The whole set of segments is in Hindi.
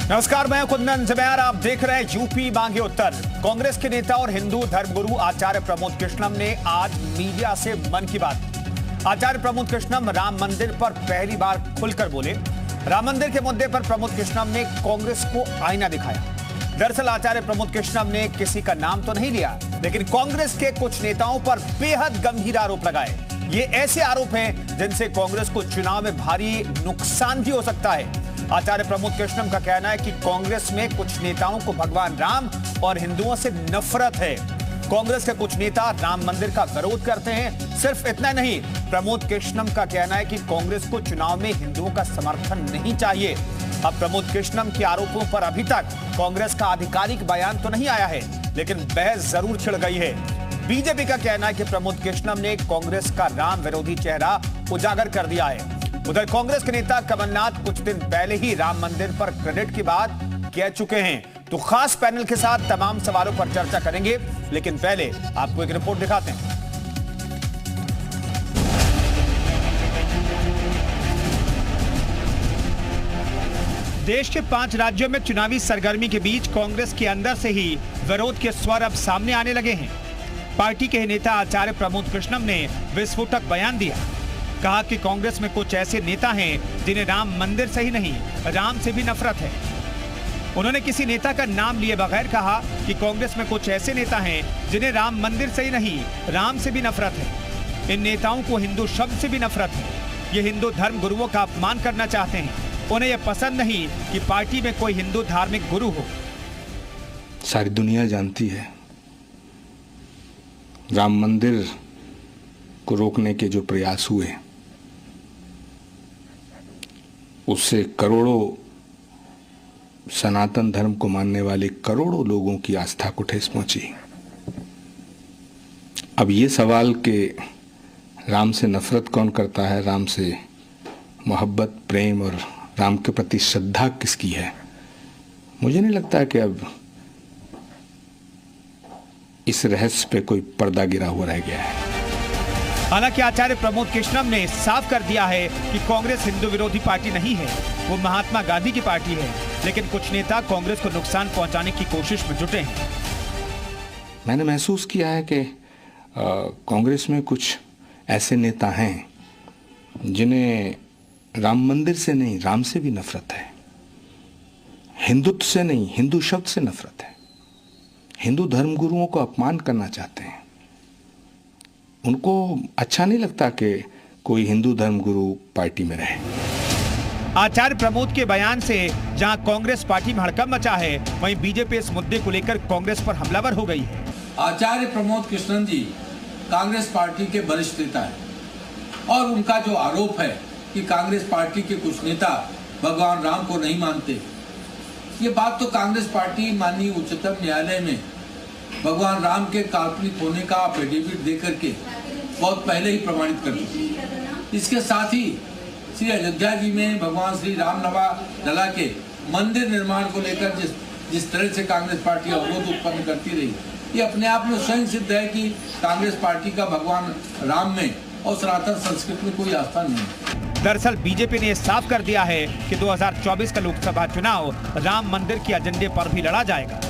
नमस्कार, मैं कुंदन जमैर। आप देख रहे हैं यूपी मांगे उत्तर। कांग्रेस के नेता और हिंदू धर्मगुरु आचार्य प्रमोद कृष्णम ने आज मीडिया से मन की बात। आचार्य प्रमोद कृष्णम राम मंदिर पर पहली बार खुलकर बोले। राम मंदिर के मुद्दे पर प्रमोद कृष्णम ने कांग्रेस को आईना दिखाया। दरअसल आचार्य प्रमोद कृष्णम ने किसी का नाम तो नहीं लिया, लेकिन कांग्रेस के कुछ नेताओं पर बेहद गंभीर आरोप लगाए। ये ऐसे आरोप हैं जिनसे कांग्रेस को चुनाव में भारी नुकसान भी हो सकता है। आचार्य प्रमोद कृष्णम का कहना है कि कांग्रेस में कुछ नेताओं को भगवान राम और हिंदुओं से नफरत है। कांग्रेस के कुछ नेता राम मंदिर का विरोध करते हैं। सिर्फ इतना नहीं, प्रमोद कृष्णम का कहना है कि कांग्रेस को चुनाव में हिंदुओं का समर्थन नहीं चाहिए। अब प्रमोद कृष्णम के आरोपों पर अभी तक कांग्रेस का आधिकारिक बयान तो नहीं आया है, लेकिन बहस जरूर छिड़ गई है। बीजेपी का कहना है कि प्रमोद कृष्णम ने कांग्रेस का राम विरोधी चेहरा उजागर कर दिया है। उधर कांग्रेस के नेता कमलनाथ कुछ दिन पहले ही राम मंदिर पर क्रेडिट की बात कह चुके हैं। तो खास पैनल के साथ तमाम सवालों पर चर्चा करेंगे, लेकिन पहले आपको एक रिपोर्ट दिखाते हैं। देश के 5 राज्यों में चुनावी सरगर्मी के बीच कांग्रेस के अंदर से ही विरोध के स्वर अब सामने आने लगे हैं। पार्टी के नेता आचार्य प्रमोद कृष्णम ने विस्फोटक बयान दिया। कहा कि कांग्रेस में कुछ ऐसे नेता हैं जिन्हें राम मंदिर से ही नहीं, राम से भी नफरत है। उन्होंने किसी नेता का नाम लिए बगैर कहा कि कांग्रेस में कुछ ऐसे नेता हैं जिन्हें राम मंदिर से ही नहीं, राम से भी नफरत है। इन नेताओं को हिंदू शब्द से भी नफरत है। ये हिंदू धर्म गुरुओं का अपमान करना चाहते हैं। उन्हें यह पसंद नहीं कि पार्टी में कोई हिंदू धार्मिक गुरु हो। सारी दुनिया जानती है राम मंदिर को रोकने के जो प्रयास हुए, उससे करोड़ों सनातन धर्म को मानने वाले करोड़ों लोगों की आस्था को ठेस पहुंची। अब ये सवाल कि राम से नफरत कौन करता है, राम से मोहब्बत, प्रेम और राम के प्रति श्रद्धा किसकी है, मुझे नहीं लगता कि अब इस रहस्य पे कोई पर्दा गिरा हुआ रह गया है। हालांकि आचार्य प्रमोद कृष्णम ने साफ कर दिया है कि कांग्रेस हिंदू विरोधी पार्टी नहीं है, वो महात्मा गांधी की पार्टी है। लेकिन कुछ नेता कांग्रेस को नुकसान पहुंचाने की कोशिश में जुटे हैं। मैंने महसूस किया है कि कांग्रेस में कुछ ऐसे नेता हैं जिन्हें राम मंदिर से नहीं, राम से भी नफरत है। हिंदुत्व से नहीं, हिंदू शब्द से नफरत है। हिंदू धर्मगुरुओं को अपमान करना चाहते हैं। उनको अच्छा नहीं लगता कि कोई हिंदू धर्मगुरु पार्टी में रहे। आचार्य प्रमोद के बयान से जहां कांग्रेस पार्टी में हड़कंप मचा है, वहीं बीजेपी इस मुद्दे को लेकर कांग्रेस पर हमलावर हो गई है। आचार्य प्रमोद कृष्णन जी कांग्रेस पार्टी के वरिष्ठ नेता हैं और उनका जो आरोप है कि कांग्रेस पार्टी के कुछ नेता भगवान राम को नहीं मानते, ये बात तो कांग्रेस पार्टी माननीय उच्चतम न्यायालय में भगवान राम के काल्पनिक होने का एफिडेविट दे करके बहुत पहले ही प्रमाणित कर दी। इसके साथ ही श्री अयोध्या जी में भगवान श्री राम लला के मंदिर निर्माण को लेकर जिस तरह से कांग्रेस पार्टी अवरोध उत्पन्न करती रही, ये अपने आप में स्वयं सिद्ध है कि कांग्रेस पार्टी का भगवान राम में और सनातन संस्कृति में कोई आस्था नहीं है। दरअसल बीजेपी ने साफ कर दिया है कि 2024 का लोकसभा चुनाव राम मंदिर के एजेंडे पर भी लड़ा जाएगा।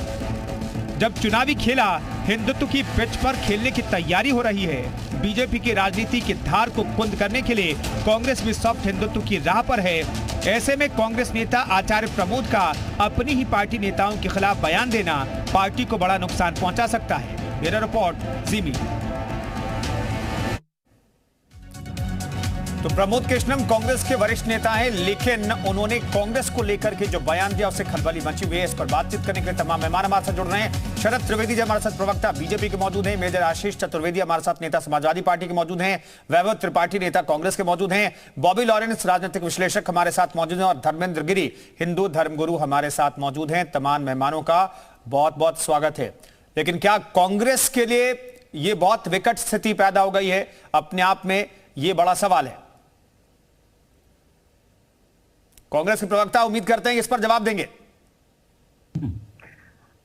जब चुनावी खेला हिंदुत्व की पिच पर खेलने की तैयारी हो रही है। बीजेपी की राजनीति की धार को कुंद करने के लिए कांग्रेस भी सॉफ्ट हिंदुत्व की राह पर है। ऐसे में कांग्रेस नेता आचार्य प्रमोद का अपनी ही पार्टी नेताओं के खिलाफ बयान देना पार्टी को बड़ा नुकसान पहुंचा सकता है। ब्यूरो रिपोर्ट, जी मीडिया। तो प्रमोद कृष्णम कांग्रेस के वरिष्ठ नेता हैं, लेकिन उन्होंने कांग्रेस को लेकर के जो बयान दिया उससे खलबली मची हुई है। इस पर बातचीत करने के लिए तमाम मेहमान हमारे साथ जुड़ रहे हैं। शरद त्रिवेदी जी हमारे साथ प्रवक्ता बीजेपी के मौजूद हैं, मेजर आशीष चतुर्वेदी हमारे साथ नेता समाजवादी पार्टी के मौजूद हैं, वैभव त्रिपाठी नेता कांग्रेस के मौजूद हैं, बॉबी लॉरेंस राजनीतिक विश्लेषक हमारे साथ मौजूद हैं और धर्मेंद्र गिरी हिंदू धर्मगुरु हमारे साथ मौजूद हैं। तमाम मेहमानों का बहुत बहुत स्वागत है। लेकिन क्या कांग्रेस के लिए ये बहुत विकट स्थिति पैदा हो गई है? अपने आप में ये बड़ा सवाल है। कांग्रेस के प्रवक्ता उम्मीद करते हैं कि इस पर जवाब देंगे।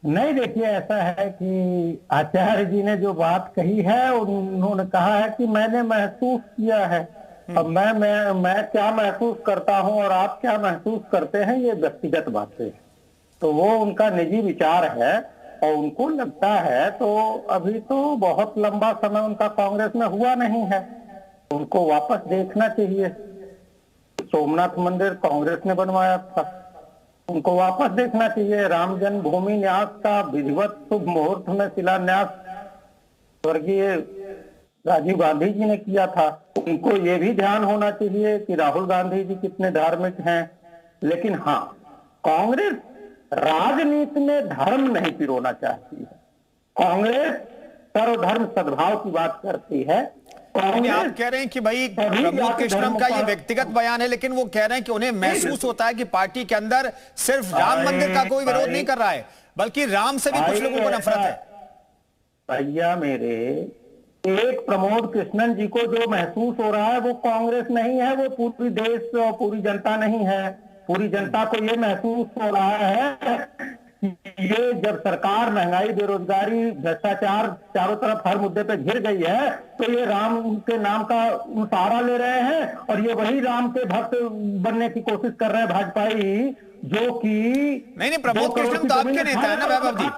नहीं, देखिए ऐसा है कि आचार्य जी ने जो बात कही है, उन्होंने कहा है कि मैंने महसूस किया है। अब मैं क्या महसूस करता हूं और आप क्या महसूस करते हैं, ये व्यक्तिगत बातें। तो वो उनका निजी विचार है और उनको लगता है, तो अभी तो बहुत लंबा समय उनका कांग्रेस में हुआ नहीं है, उनको वापस देखना चाहिए। सोमनाथ मंदिर कांग्रेस ने बनवाया था, उनको वापस देखना चाहिए। राम जन्मभूमि न्यास का विधिवत शुभ मुहूर्त में शिलान्यास स्वर्गीय राजीव गांधी जी ने किया था। उनको ये भी ध्यान होना चाहिए कि राहुल गांधी जी कितने धार्मिक हैं। लेकिन हाँ, कांग्रेस राजनीति में धर्म नहीं पिरोना चाहती है। कांग्रेस सर्वधर्म सद्भाव की बात करती है। आप कह रहे हैं कि भाई प्रमोद कृष्णम का ये व्यक्तिगत बयान है, लेकिन वो कह रहे हैं कि उन्हें महसूस होता है कि पार्टी के अंदर सिर्फ राम मंदिर का कोई विरोध नहीं कर रहा है, बल्कि राम से भी कुछ लोगों को नफरत है। भैया मेरे, एक प्रमोद कृष्णन जी को जो महसूस हो रहा है वो कांग्रेस नहीं है, वो पूरी देश और पूरी जनता नहीं है। पूरी जनता को ये महसूस हो रहा है ये जब सरकार महंगाई, बेरोजगारी, भ्रष्टाचार चारों तरफ हर मुद्दे पे घिर गई है, तो ये राम के नाम का सहारा ले रहे हैं और ये वही राम के भक्त बनने की कोशिश कर रहे हैं भाजपाई, जो कि नहीं प्रमोद कृष्णम तो आपके नेता है ना वैभव जी,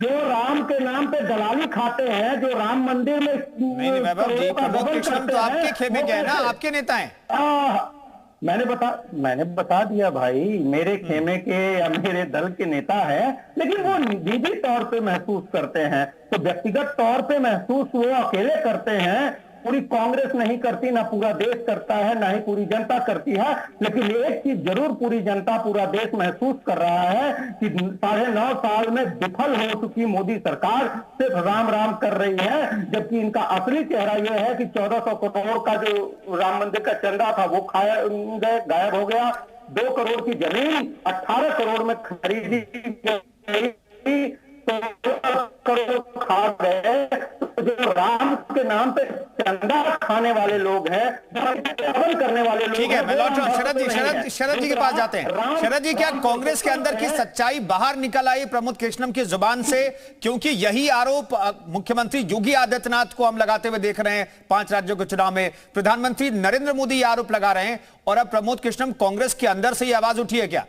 जो राम के नाम पे दलाली खाते हैं, जो राम मंदिर में नहीं वैभव जी, प्रमोद कृष्णम तो आपके खेमे के है ना, आपके नेता है। मैंने बता दिया भाई, मेरे खेमे के या मेरे दल के नेता है, लेकिन वो निजी तौर पे महसूस करते हैं। तो व्यक्तिगत तौर पे महसूस वो अकेले करते हैं, पूरी कांग्रेस नहीं करती, ना पूरा देश करता है, ना ही पूरी जनता करती है। लेकिन एक चीज जरूर पूरी जनता, पूरा देश महसूस कर रहा है कि 9.5 साल में विफल हो चुकी मोदी सरकार सिर्फ राम राम कर रही है, जबकि इनका असली चेहरा यह है कि 1400 करोड़ का जो राम मंदिर का चंदा था वो गायब हो गया। 2 करोड़ की जमीन 18 करोड़ में खरीदी गई, करोड़ खा गए। तो जो राम के नाम पे चंदा खाने वाले लोग हैं, करने वाले लोग, ठीक है, मैं लौट रहा हूं। शरद जी के पास जाते हैं। शरद जी, क्या कांग्रेस के अंदर की सच्चाई बाहर निकल आई प्रमोद कृष्णम की जुबान से? क्योंकि यही आरोप मुख्यमंत्री योगी आदित्यनाथ को हम लगाते हुए देख रहे हैं 5 राज्यों के चुनाव में। प्रधानमंत्री नरेंद्र मोदी ये आरोप लगा रहे हैं और अब प्रमोद कृष्णम कांग्रेस के अंदर से ये आवाज उठी है क्या?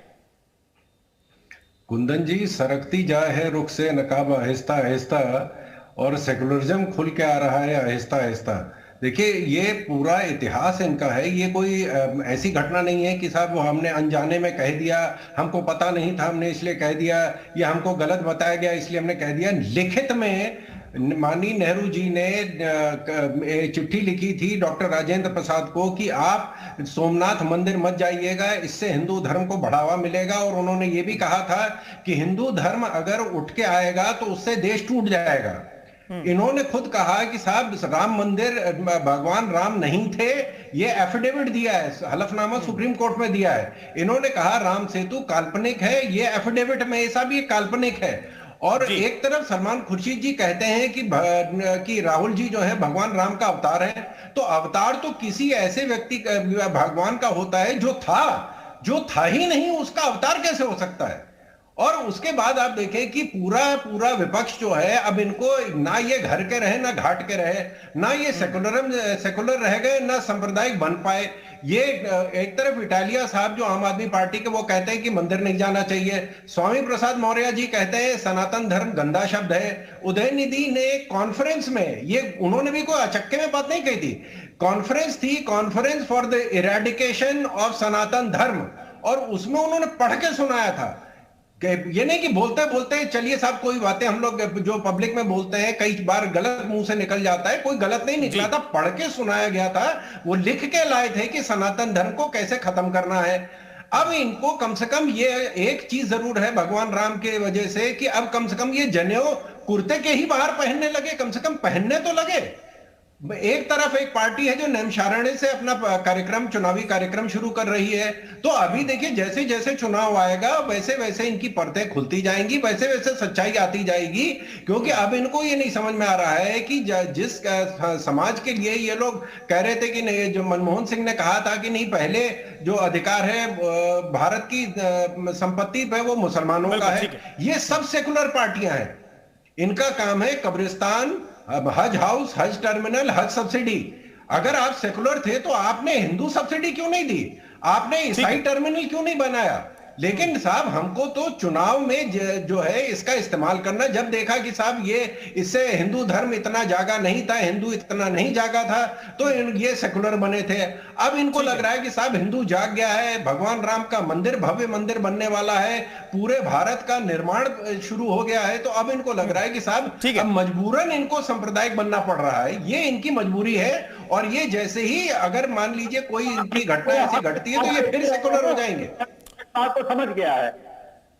कुंदन जी, सरकती जाए है रुख से नकाब आहिस्ता आहिस्ता, और सेकुलरिज्म खुल के आ रहा है आहिस्ता आहिस्ता। देखिए, ये पूरा इतिहास इनका है, ये कोई ऐसी घटना नहीं है कि साहब वो हमने अनजाने में कह दिया, हमको पता नहीं था हमने इसलिए कह दिया, या हमको गलत बताया गया इसलिए हमने कह दिया। लिखित में माननीय नेहरू जी ने चिट्ठी लिखी थी डॉक्टर राजेंद्र प्रसाद को कि आप सोमनाथ मंदिर मत जाइएगा, इससे हिंदू धर्म को बढ़ावा मिलेगा। और उन्होंने ये भी कहा था कि हिंदू धर्म अगर उठ के आएगा तो उससे देश टूट जाएगा। इन्होंने खुद कहा कि साहब राम मंदिर, भगवान राम नहीं थे, ये एफिडेविट दिया है, हलफनामा सुप्रीम कोर्ट में दिया है। इन्होंने कहा राम सेतु काल्पनिक है, ये एफिडेविट में ऐसा भी काल्पनिक है। और एक तरफ सलमान खुर्शीद जी कहते हैं कि राहुल जी जो है भगवान राम का अवतार है, तो अवतार तो किसी ऐसे व्यक्ति भगवान का होता है जो था ही नहीं, उसका अवतार कैसे हो सकता है? और उसके बाद आप देखें कि पूरा विपक्ष जो है, अब इनको ना ये घर के रहे ना घाट के रहे, ना ये सेकुलर रह गए ना सांप्रदायिक बन पाए। ये एक तरफ इटालिया साहब जो आम आदमी पार्टी के, वो कहते हैं कि मंदिर नहीं जाना चाहिए। स्वामी प्रसाद मौर्य जी कहते हैं सनातन धर्म गंदा शब्द है। उदयनिधि ने कॉन्फ्रेंस में, ये उन्होंने भी कोई अचक्के में बात नहीं कही थी, कॉन्फ्रेंस थी, conference for the eradication of Sanatan Dharma, और उसमें उन्होंने पढ़ के सुनाया था। ये नहीं कि बोलते बोलते चलिए साहब कोई बातें हम लोग जो पब्लिक में बोलते हैं कई बार गलत मुंह से निकल जाता है, कोई गलत नहीं निकला था, पढ़ के सुनाया गया था। वो लिख के लाए थे कि सनातन धर्म को कैसे खत्म करना है। अब इनको कम से कम ये एक चीज जरूर है भगवान राम के वजह से कि अब कम से कम ये जनेऊ कुर्ते के ही बाहर पहनने लगे, कम से कम पहनने तो लगे। एक तरफ एक पार्टी है जो नैमिषारण्य से अपना कार्यक्रम, चुनावी कार्यक्रम शुरू कर रही है, तो अभी देखिए जैसे जैसे चुनाव आएगा वैसे वैसे इनकी परतें खुलती जाएंगी, वैसे वैसे सच्चाई आती जाएगी। क्योंकि अब इनको ये नहीं समझ में आ रहा है कि जिस समाज के लिए ये लोग कह रहे थे कि नहीं, जो मनमोहन सिंह ने कहा था कि नहीं पहले जो अधिकार है भारत की संपत्ति पे वो मुसलमानों का है, ये सब सेकुलर पार्टियां हैं। इनका काम है कब्रिस्तान, हज हाउस, हज टर्मिनल, हज सब्सिडी। अगर आप सेकुलर थे तो आपने हिंदू सब्सिडी क्यों नहीं दी? आपने ईसाई टर्मिनल क्यों नहीं बनाया? लेकिन साहब हमको तो चुनाव में जो है इसका इस्तेमाल करना, जब देखा कि साहब ये इससे हिंदू धर्म इतना जागा नहीं था, हिंदू इतना नहीं जागा था, तो ये सेकुलर बने थे। अब इनको लग रहा है कि साहब हिंदू जाग गया है, भगवान राम का मंदिर, भव्य मंदिर बनने वाला है, पूरे भारत का निर्माण शुरू हो गया है, तो अब इनको लग रहा है कि साहब अब मजबूरन इनको सांप्रदायिक बनना पड़ रहा है। ये इनकी मजबूरी है, और ये जैसे ही अगर मान लीजिए कोई इनकी घटना ऐसी घटती है तो ये फिर सेकुलर हो जाएंगे। बात तो समझ गया है।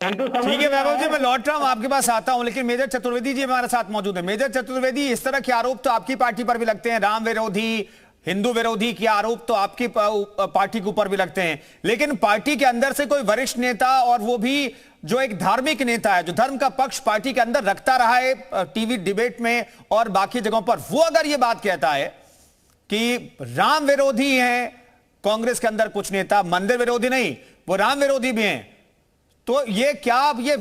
ठीक है वैभव जी, मैं लौट रहा हूं, आपके पास आता हूं, लेकिन मेजर चतुर्वेदी जी हमारे साथ मौजूद है। मेजर चतुर्वेदी, इस तरह के आरोप तो आपकी पार्टी पर भी लगते हैं, राम विरोधी, हिंदू विरोधी के आरोप तो आपकी पार्टी के ऊपर भी लगते हैं, लेकिन पार्टी के अंदर से कोई वरिष्ठ नेता, और वो भी जो एक धार्मिक नेता है, जो धर्म का पक्ष पार्टी के अंदर रखता रहा है टीवी डिबेट में और बाकी जगहों पर, वो अगर ये बात कहता है कि राम विरोधी हैं कांग्रेस के अंदर कुछ नेता, मंदिर विरोधी नहीं, वो राम विरोधी भी हैं, तो ये क्या ये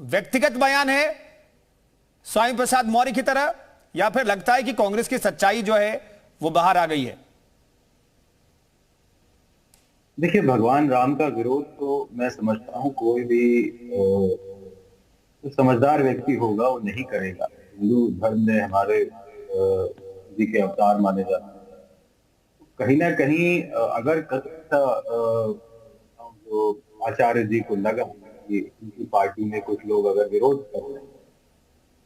व्यक्तिगत बयान है स्वामी प्रसाद मौर्य की तरह, या फिर लगता है कि कांग्रेस की सच्चाई जो है वो बाहर आ गई है? देखिए, भगवान राम का विरोध तो मैं समझता हूं कोई भी समझदार व्यक्ति होगा वो नहीं करेगा। हिंदू धर्म में हमारे जी के अवतार माने जाते हैं। कहीं ना कहीं अगर जो आचार्य जी को लगा कि उनकी पार्टी में कुछ लोग अगर विरोध कर रहे हैं,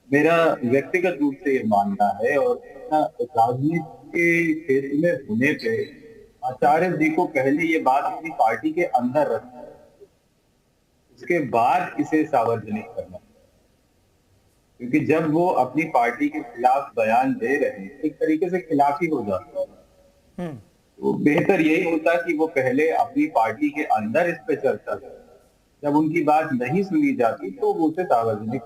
मेरा व्यक्तिगत रूप से ये मानना है, और राजनीति के क्षेत्र में होने पे आचार्य जी को पहले ये बात अपनी पार्टी के अंदर रखना है, उसके बाद इसे सार्वजनिक करना, क्योंकि जब वो अपनी पार्टी के खिलाफ बयान दे रहे हैं एक तरीके से खिलाफ ही हो जाता है। तो बेहतर यही होता कि वो पहले अपनी पार्टी के अंदर इस पे चर्चा करें, जब उनकी बात नहीं सुनी जाती तो वो उसे सार्वजनिक